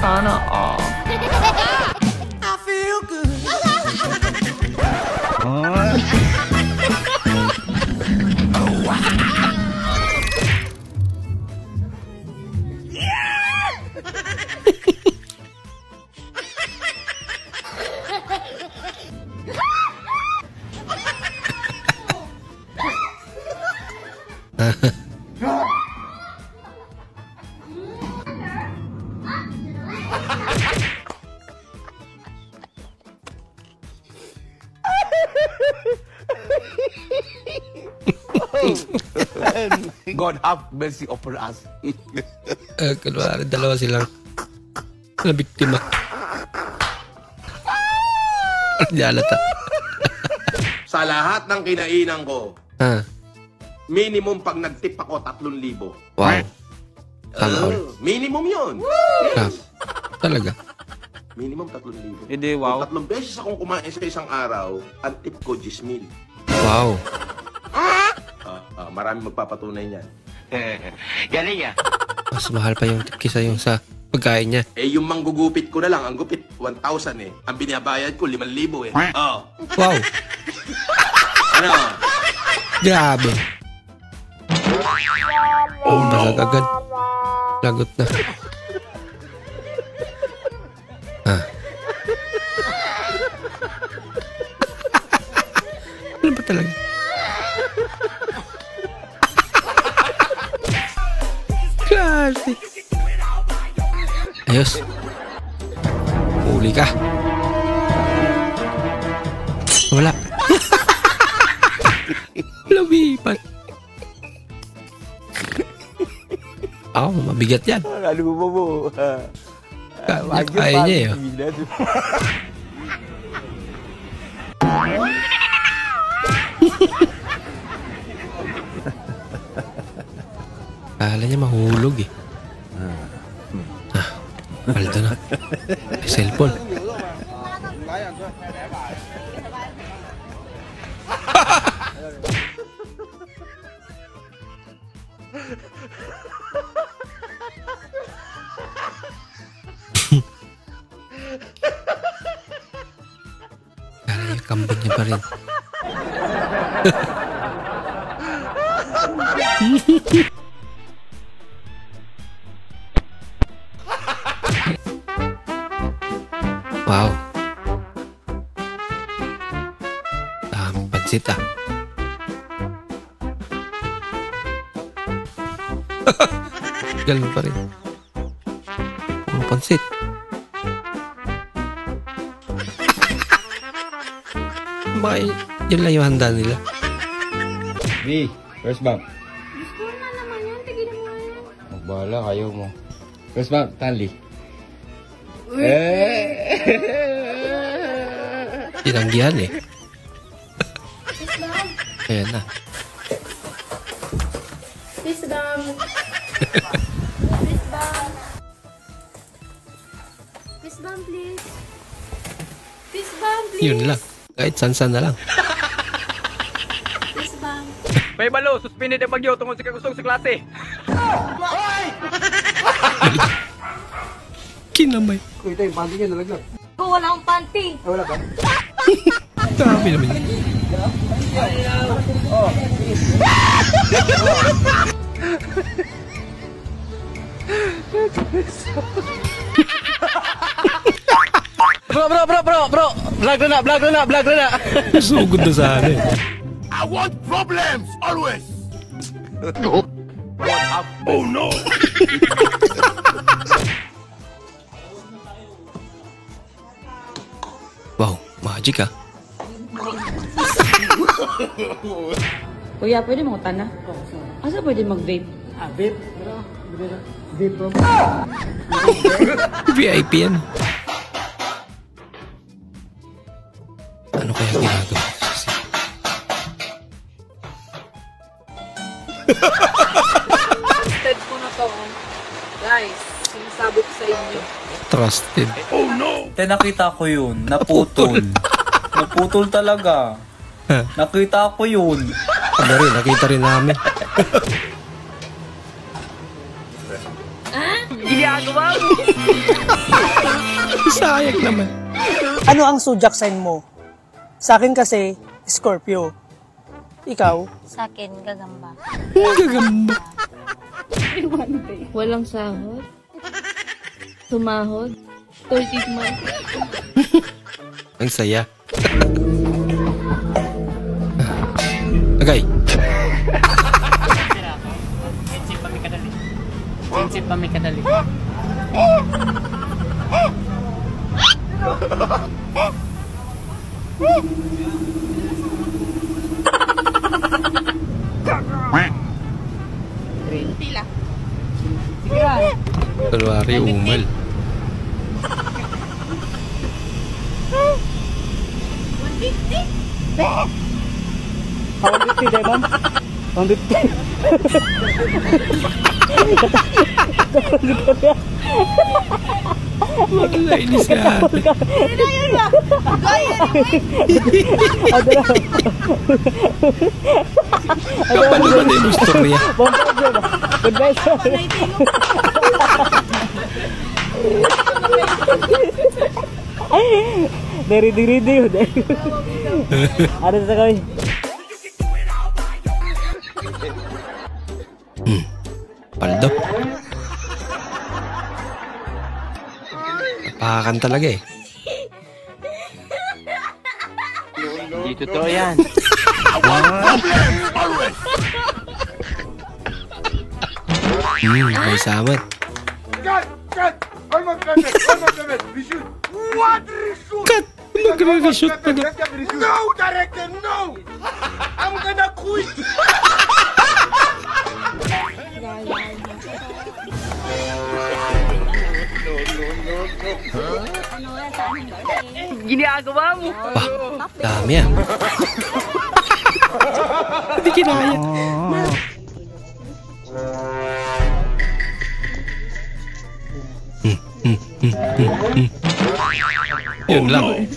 Sana all. I feel good. God have mercy upon us. Kunwari, dalawa silang na biktima. Di alata. Sa lahat ng kinainan ko, minimum pag nag-tip ako 3,000. Wow. Tama. Minimum yun. Yes. Talaga. Minimum 3,000. Hindi, wow. 3 beses akong kumain sa isang araw, ang tip ko 10,000. Wow. Marami magpapatunay niyan. Galing ah. Mas mahal pa yung tip kisa yung sa pagkain niya. Eh, yung manggugupit ko na lang, ang gupit, 1,000 eh. Ang binabayad ko, 5,000 eh. Oh. Wow. Ano? Grabe. Oh, agad. Lagot na. Ano ba talaga? Klase. Ayos. Huli ka. Wala. Lumipat. Mabigat yan. Ano mo? Kaya niya yun. Kala niya mahulog eh. Paldo na. May cellphone. Kala niya kambing niya pa rin. Wow. Pansit ah. Galing pa rin. Puro pansit. Bakit yun lang yung handa nila? B, first bump. Gusto na naman yan. Tigilin mo yan. Magbahala, kayo mo. First bump, Stanley. Tinanggihan eh. Ayan na. Please, bang. Please, bang. Please, bang, please. Please, bang, please. Yun lang. Kahit san-san na lang. Please, bang. May balo, suspended ang bagyo tungkol sa kagustong sa klase. Kinamay. Kuya, ito yung panty niya nalaglag. Ko, wala akong panty. Wala ba? Dami naman yun. Bro. Vlog na. Sugod na sana eh. I want problems, always! Oh no! Wow, magic ah. Kuya, pwede mo utana? Asa pwede mag-vape? Vape? Vape bro. VIP yan. Ano kaya ginagawa? Trusted ko na to. Guys, sinasabi ko sa inyo. Trusted. Oh no! Nakita ko yun. Naputol. Naputol talaga. Nakita ko yun. Ano rin, nakita rin namin. Ginagawa mo! Sayang naman. Ano ang zodiac sign mo? Sa akin kasi, Scorpio. Ikaw? Sa akin, gagamba. Gagamba. Walang sahod. Tumahod. 30th month. Ang saya. Agay. Prinsip pa may kadali. Pila. Kalwari umal. 150, Demon? 150. Wala, inis ka ate. Kapalo ba na yung gusto niya? Goodbye, sir. Ready yun. Ano sa kami? Paldo. Napakan talaga eh. Hindi totoo yan. May samat. Cut! Magre-reshoot pa na. No, director, no! I'm gonna quit! Ginagawa mo! Bah, dami ah. Hindi kinaya. Yun lang.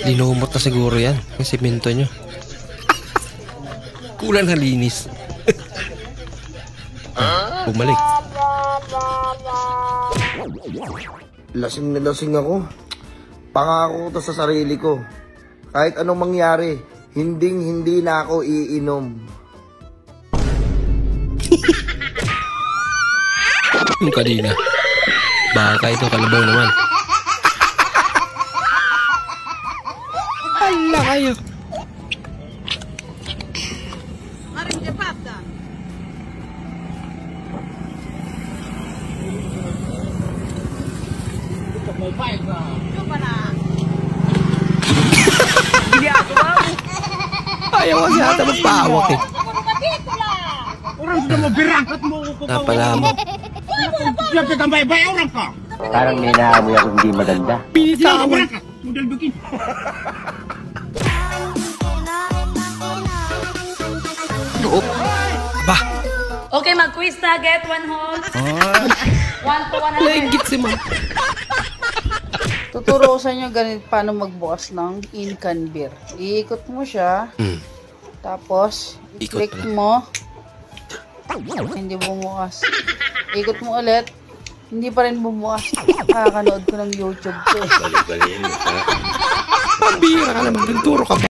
Linumot na siguro yan. Yung simento nyo. Kulang na linis. Bumalik. Lasing na lasing ako. Pangako ko to sa sarili ko. Kahit anong mangyari, hindi na ako iinom. Yung kanina. Baka ito kalabaw naman. Hala kayo. Ayaw kasi ata magpawak eh. Napala mo. Parang may naamoy ako hindi maganda. Pinitawan. Ba? Okay, mag-quiz na. Get 1 whole. 1 to 100. Laigit si ma'am. Tuturo ko sa inyo ganito paano magbukas ng Incan beer. Iikot mo siya. Tapos, Ikot i-click pala. mo. Hindi bumukas. Ikot mo ulit. Hindi pa rin bumukas. Kakanood ko ng YouTube ko eh. Pambira ka naman. Nagturo ka ba?